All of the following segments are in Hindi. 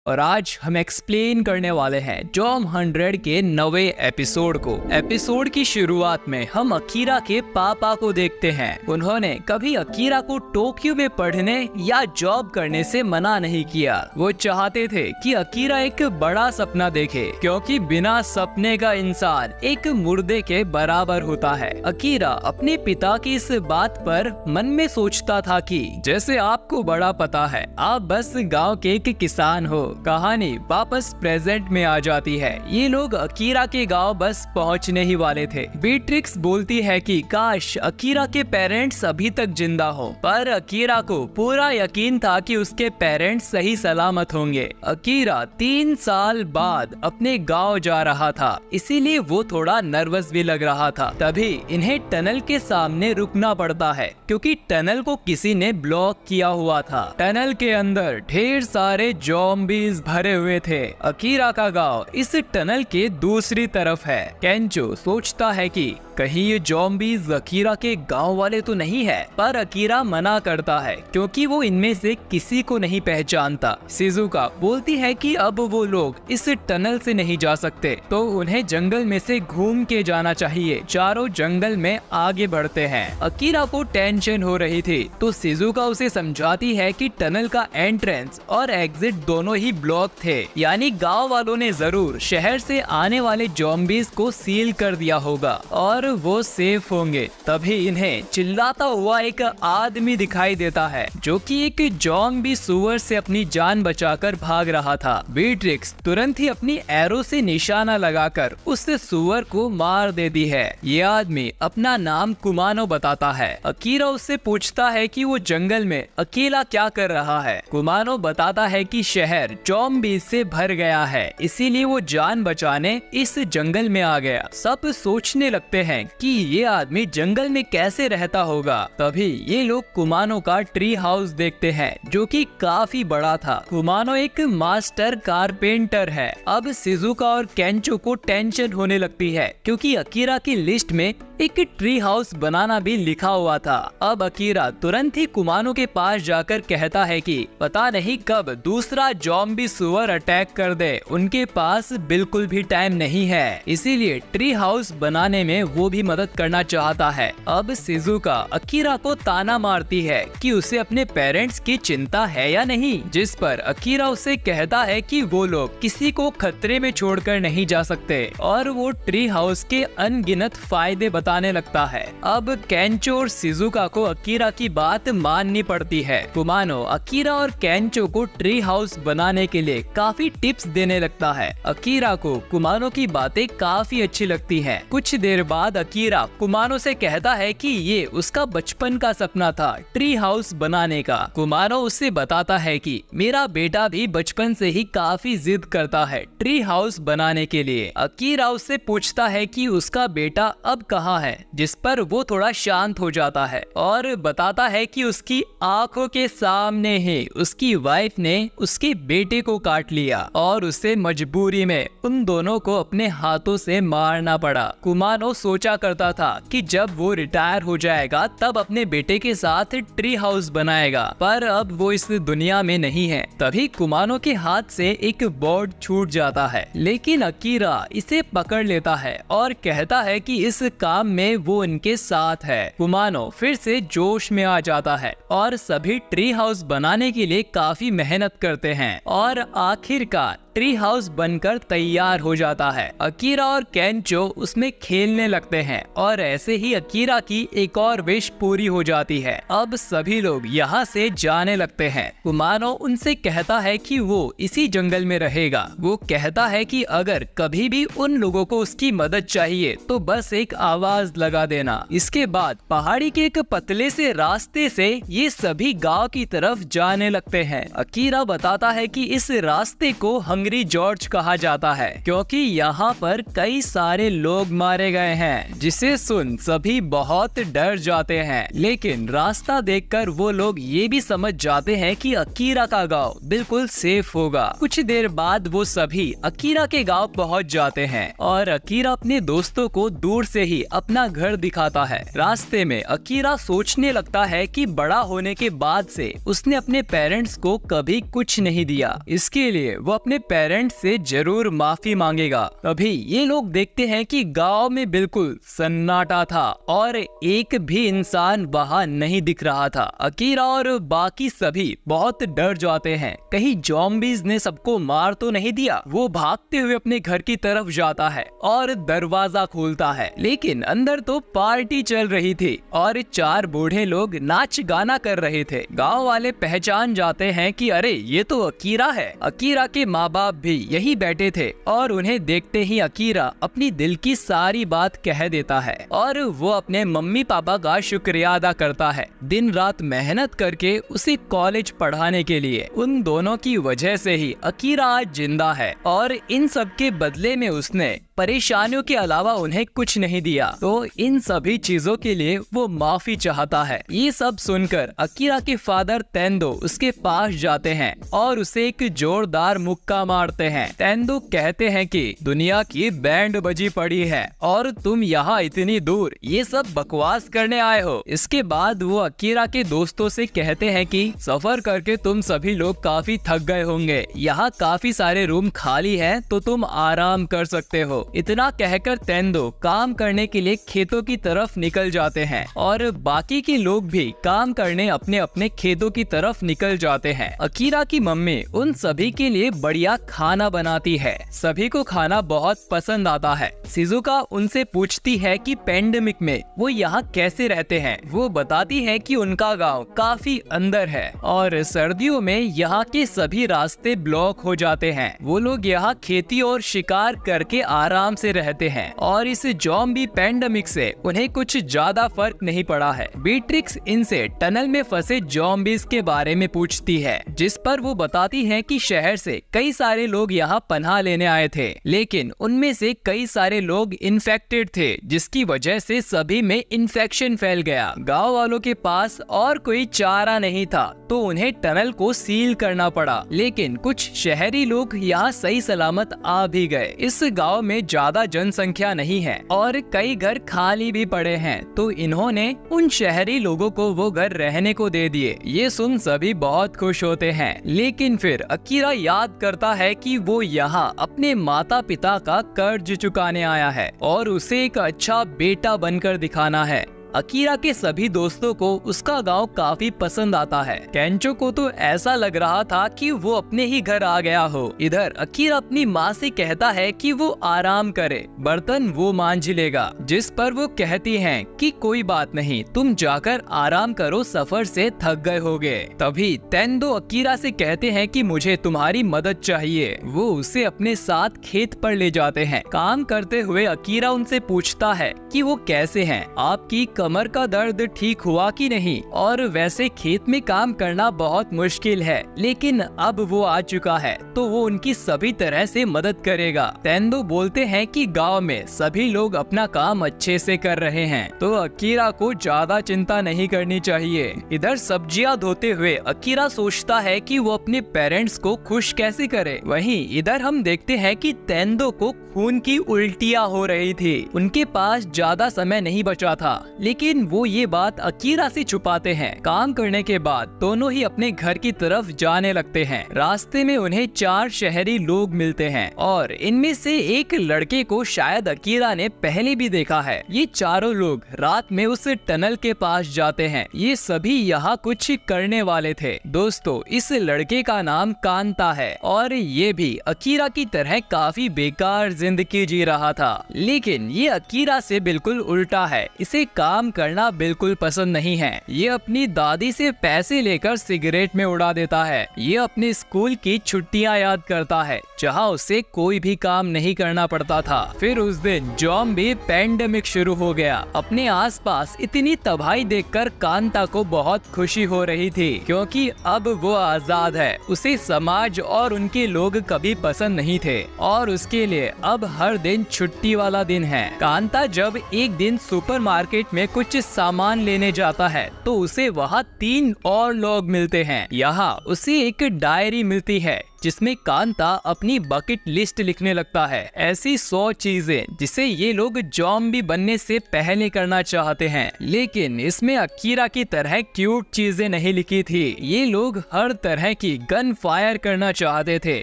और आज हम एक्सप्लेन करने वाले हैं जॉम 100 के 9वें एपिसोड को। एपिसोड की शुरुआत में हम अकीरा के पापा को देखते हैं। उन्होंने कभी अकीरा को टोक्यो में पढ़ने या जॉब करने से मना नहीं किया। वो चाहते थे कि अकीरा एक बड़ा सपना देखे, क्योंकि बिना सपने का इंसान एक मुर्दे के बराबर होता है। अकीरा अपने पिता की इस बात पर मन में सोचता था कि जैसे आपको बड़ा पता है, आप बस गाँव के एक किसान हो। कहानी वापस प्रेजेंट में आ जाती है। ये लोग अकीरा के गांव बस पहुंचने ही वाले थे। बीट्रिक्स बोलती है कि काश अकीरा के पेरेंट्स अभी तक जिंदा हो, पर अकीरा को पूरा यकीन था कि उसके पेरेंट्स सही सलामत होंगे। अकीरा 3 साल बाद अपने गांव जा रहा था, इसीलिए वो थोड़ा नर्वस भी लग रहा था। तभी इन्हें टनल के सामने रुकना पड़ता है, क्योंकि टनल को किसी ने ब्लॉक किया हुआ था। टनल के अंदर ढेर सारे ज़ॉम्बीज़ भरे हुए थे। अकीरा का गांव इस टनल के दूसरी तरफ है। केंचो सोचता है कि कहीं ये ज़ॉम्बीज़ अकीरा के गांव वाले तो नहीं है, पर अकीरा मना करता है क्योंकि वो इनमें से किसी को नहीं पहचानता। शिजुका बोलती है कि अब वो लोग इस टनल से नहीं जा सकते, तो उन्हें जंगल में से घूम के जाना चाहिए। चारों जंगल में आगे बढ़ते हैं। अकीरा को टेंशन हो रही थी, तो शिजुका उसे समझाती है कि टनल का एंट्रेंस और एग्जिट दोनों ही ब्लॉक थे, यानी गांव वालों ने जरूर शहर से आने वाले ज़ॉम्बीज़ को सील कर दिया होगा और वो सेफ होंगे। तभी इन्हें चिल्लाता हुआ एक आदमी दिखाई देता है, जो कि एक ज़ॉम्बी सुअर से अपनी जान बचाकर भाग रहा था। बीट्रिक्स तुरंत ही अपनी एरो से निशाना लगाकर उस सुअर को मार देती है। ये आदमी अपना नाम कुमानो बताता है। अकीरा उससे पूछता है कि वो जंगल में अकेला क्या कर रहा है। कुमानो बताता है कि शहर ज़ॉम्बीज़ से भर गया है, इसीलिए वो जान बचाने इस जंगल में आ गया। सब सोचने लगते हैं कि ये आदमी जंगल में कैसे रहता होगा। तभी ये लोग कुमानो का ट्री हाउस देखते हैं, जो कि काफी बड़ा था। कुमानो एक मास्टर कारपेंटर है। अब शिजुका और केंचो को टेंशन होने लगती है, क्योंकि अकीरा की लिस्ट में एक ट्री हाउस बनाना भी लिखा हुआ था। अब अकीरा तुरंत ही कुमानो के पास जाकर कहता है कि पता नहीं कब दूसरा ज़ॉम्बी सुअर अटैक कर दे, उनके पास बिल्कुल भी टाइम नहीं है, इसीलिए ट्री हाउस बनाने में वो भी मदद करना चाहता है। अब शिजुका अकीरा को ताना मारती है कि उसे अपने पेरेंट्स की चिंता है या नहीं, जिस पर अकीरा उसे कहता है कि वो लोग किसी को खतरे में छोड़कर नहीं जा सकते, और वो ट्री हाउस के अनगिनत फायदे बताने लगता है। अब केंचो और शिजुका को अकीरा की बात माननी पड़ती है। कुमानो अकीरा और केंचो को ट्री हाउस बनाने के लिए काफी टिप्स देने लगता है। अकीरा को कुमानो की बातें काफी अच्छी लगती हैं। कुछ देर बाद अकीरा कुमानो से कहता है कि ये उसका बचपन का सपना था, ट्री हाउस बनाने का। कुमानो उससे बताता है कि मेरा बेटा भी बचपन से ही काफी जिद करता है ट्री हाउस बनाने के लिए। अकीरा उससे पूछता है कि उसका बेटा अब कहाँ है, जिस पर वो थोड़ा शांत हो जाता है और बताता है कि उसकी आंखों के सामने ही उसकी वाइफ ने उसके बेटे को काट लिया और उसे मजबूरी में उन दोनों को अपने हाथों से मारना पड़ा। कुमानो सोचा करता था कि जब वो रिटायर हो जाएगा तब अपने बेटे के साथ ट्री हाउस बनाएगा, पर अब वो इस दुनिया में नहीं है। तभी कुमानो के हाथ से एक बोर्ड छूट जाता है, लेकिन अकीरा इसे पकड़ लेता है और कहता है कि इस काम में वो इनके साथ है। कुमानो फिर से जोश में आ जाता है और सभी ट्री हाउस बनाने के लिए काफी मेहनत करते हैं और आखिरकार ट्री हाउस बनकर तैयार हो जाता है। अकीरा और केंचो उसमें खेलने लगते हैं और ऐसे ही अकीरा की एक और विश पूरी हो जाती है। अब सभी लोग यहाँ से जाने लगते हैं। कुमानो उनसे कहता है कि वो इसी जंगल में रहेगा। वो कहता है कि अगर कभी भी उन लोगों को उसकी मदद चाहिए तो बस एक आवाज लगा देना। इसके बाद पहाड़ी के एक पतले से रास्ते से ये सभी गाँव की तरफ जाने लगते हैं। अकीरा बताता है कि इस रास्ते को हम एंग्री जॉर्ज कहा जाता है क्योंकि यहाँ पर कई सारे लोग मारे गए हैं, जिसे सुन सभी बहुत डर जाते हैं। लेकिन रास्ता देखकर वो लोग ये भी समझ जाते हैं कि अकीरा का गांव बिल्कुल सेफ होगा। कुछ देर बाद वो सभी अकीरा के गांव पहुंच जाते हैं और अकीरा अपने दोस्तों को दूर से ही अपना घर दिखाता है। रास्ते में अकीरा सोचने लगता है कि बड़ा होने के बाद से उसने अपने पेरेंट्स को कभी कुछ नहीं दिया, इसके लिए वो अपने पेरेंट्स से जरूर माफी मांगेगा। तभी ये लोग देखते हैं कि गांव में बिल्कुल सन्नाटा था और एक भी इंसान वहां नहीं दिख रहा था। अकीरा और बाकी सभी बहुत डर जाते हैं, कहीं ज़ॉम्बीज़ ने सबको मार तो नहीं दिया। वो भागते हुए अपने घर की तरफ जाता है और दरवाजा खोलता है, लेकिन अंदर तो पार्टी चल रही थी और 4 बूढ़े लोग नाच गाना कर रहे थे। गांव वाले पहचान जाते हैं कि अरे ये तो अकीरा है। अकीरा के माँ बाप भी यही बैठे थे और उन्हें देखते ही अकीरा अपनी दिल की सारी बात कह देता है और वो अपने मम्मी पापा का शुक्रिया अदा करता है, दिन रात मेहनत करके उसे कॉलेज पढ़ाने के लिए। उन दोनों की वजह से ही अकीरा आज जिंदा है और इन सब के बदले में उसने परेशानियों के अलावा उन्हें कुछ नहीं दिया, तो इन सभी चीजों के लिए वो माफी चाहता है। ये सब सुनकर अकीरा के फादर तेंदो उसके पास जाते हैं और उसे एक जोरदार मुक्का मारते हैं। तेंदो कहते हैं कि दुनिया की बैंड बजी पड़ी है और तुम यहाँ इतनी दूर ये सब बकवास करने आए हो। इसके बाद वो अकीरा के दोस्तों से कहते हैं कि सफर करके तुम सभी लोग काफी थक गए होंगे, यहाँ काफी सारे रूम खाली हैं तो तुम आराम कर सकते हो। इतना कहकर तेंदो काम करने के लिए खेतों की तरफ निकल जाते हैं और बाकी के लोग भी काम करने अपने अपने खेतों की तरफ निकल जाते हैं। अकीरा की मम्मी उन सभी के लिए बढ़िया खाना बनाती है, सभी को खाना बहुत पसंद आता है। शिजुका उनसे पूछती है कि पेंडेमिक में वो यहाँ कैसे रहते हैं। वो बताती है कि उनका गांव काफी अंदर है और सर्दियों में यहाँ के सभी रास्ते ब्लॉक हो जाते हैं। वो लोग यहाँ खेती और शिकार करके आराम से रहते हैं और इस ज़ॉम्बी पेंडेमिक से उन्हें कुछ ज्यादा फर्क नहीं पड़ा है। बीट्रिक्स इनसे टनल में फंसे ज़ॉम्बीज़ के बारे में पूछती है, जिस पर वो बताती है कि शहर से कई सारे लोग यहाँ पनाह लेने आए थे, लेकिन उनमें से कई सारे लोग इन्फेक्टेड थे, जिसकी वजह से सभी में इन्फेक्शन फैल गया। गाँव वालों के पास और कोई चारा नहीं था तो उन्हें टनल को सील करना पड़ा, लेकिन कुछ शहरी लोग यहाँ सही सलामत आ भी गए। इस गांव में ज्यादा जनसंख्या नहीं है और कई घर खाली भी पड़े हैं, तो इन्होंने उन शहरी लोगों को वो घर रहने को दे दिए। ये सुन सभी बहुत खुश होते हैं, लेकिन फिर अकीरा याद करता है कि वो यहाँ अपने माता पिता का कर्ज चुकाने आया है और उसे एक अच्छा बेटा बनकर दिखाना है। अकीरा के सभी दोस्तों को उसका गांव काफी पसंद आता है। केंचो को तो ऐसा लग रहा था कि वो अपने ही घर आ गया हो। इधर अकीरा अपनी माँ से कहता है कि वो आराम करे, बर्तन वो मांझ लेगा, जिस पर वो कहती हैं कि कोई बात नहीं, तुम जाकर आराम करो, सफर से थक गए होगे। तभी तेंदो अकीरा से कहते हैं कि मुझे तुम्हारी मदद चाहिए। वो उसे अपने साथ खेत पर ले जाते हैं। काम करते हुए अकीरा उनसे पूछता है कि वो कैसे हैं, आपकी कमर का दर्द ठीक हुआ कि नहीं। और वैसे खेत में काम करना बहुत मुश्किल है, लेकिन अब वो आ चुका है तो वो उनकी सभी तरह से मदद करेगा। तेंदो बोलते हैं कि गांव में सभी लोग अपना काम अच्छे से कर रहे हैं, तो अकीरा को ज्यादा चिंता नहीं करनी चाहिए। इधर सब्जियां धोते हुए अकीरा सोचता है कि वो अपने पेरेंट्स को खुश कैसे करे। वहीं इधर हम देखते हैं कि तेंदो को खून की उल्टियां हो रही थी। उनके पास ज्यादा समय नहीं बचा था, लेकिन वो ये बात अकीरा से छुपाते हैं। काम करने के बाद दोनों ही अपने घर की तरफ जाने लगते हैं। रास्ते में उन्हें 4 शहरी लोग मिलते हैं और इनमें से एक लड़के को शायद अकीरा ने पहले भी देखा है। ये चारों लोग रात में उस टनल के पास जाते हैं। ये सभी यहाँ कुछ करने वाले थे। दोस्तों, इस लड़के का नाम कांता है और ये भी अकीरा की तरह काफी बेकार जिंदगी जी रहा था, लेकिन ये अकीरा से बिल्कुल उल्टा है। इसे काम काम करना बिल्कुल पसंद नहीं है। ये अपनी दादी से पैसे लेकर सिगरेट में उड़ा देता है। ये अपने स्कूल की छुट्टियां याद करता है जहां उसे कोई भी काम नहीं करना पड़ता था। फिर उस दिन ज़ॉम्बी पेंडेमिक शुरू हो गया। अपने आसपास इतनी तबाही देखकर कांता को बहुत खुशी हो रही थी क्योंकि अब वो आजाद है। उसे समाज और उनके लोग कभी पसंद नहीं थे और उसके लिए अब हर दिन छुट्टी वाला दिन है। कांता जब एक दिन सुपरमार्केट में कुछ सामान लेने जाता है तो उसे वहाँ 3 और लोग मिलते हैं। यहाँ उसे एक डायरी मिलती है जिसमें कांता अपनी बकेट लिस्ट लिखने लगता है। ऐसी 100 चीजें जिसे ये लोग ज़ॉम्बी बनने से पहले करना चाहते हैं, लेकिन इसमें अकीरा की तरह क्यूट चीजें नहीं लिखी थी। ये लोग हर तरह की गन फायर करना चाहते थे,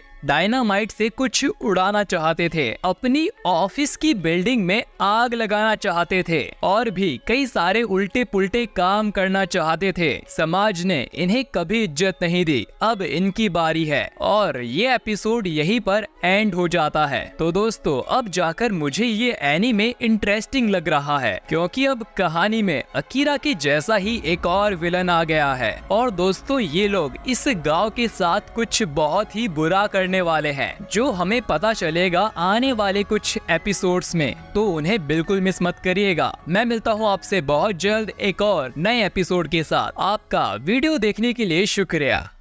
डायनामाइट से कुछ उड़ाना चाहते थे, अपनी ऑफिस की बिल्डिंग में आग लगाना चाहते थे और भी कई सारे उल्टे पुल्टे काम करना चाहते थे। समाज ने इन्हें कभी इज्जत नहीं दी। अब इनकी बारी है और ये एपिसोड यहीं पर एंड हो जाता है। तो दोस्तों, अब जाकर मुझे ये एनीमे इंटरेस्टिंग लग रहा है क्योंकि अब कहानी में अकीरा के जैसा ही एक और विलन आ गया है। और दोस्तों, ये लोग इस गांव के साथ कुछ बहुत ही बुरा करने वाले हैं जो हमें पता चलेगा आने वाले कुछ एपिसोड्स में, तो उन्हें बिल्कुल मिस मत करिएगा। मैं मिलता हूँ आपसे बहुत जल्द एक और नए एपिसोड के साथ। आपका वीडियो देखने के लिए शुक्रिया।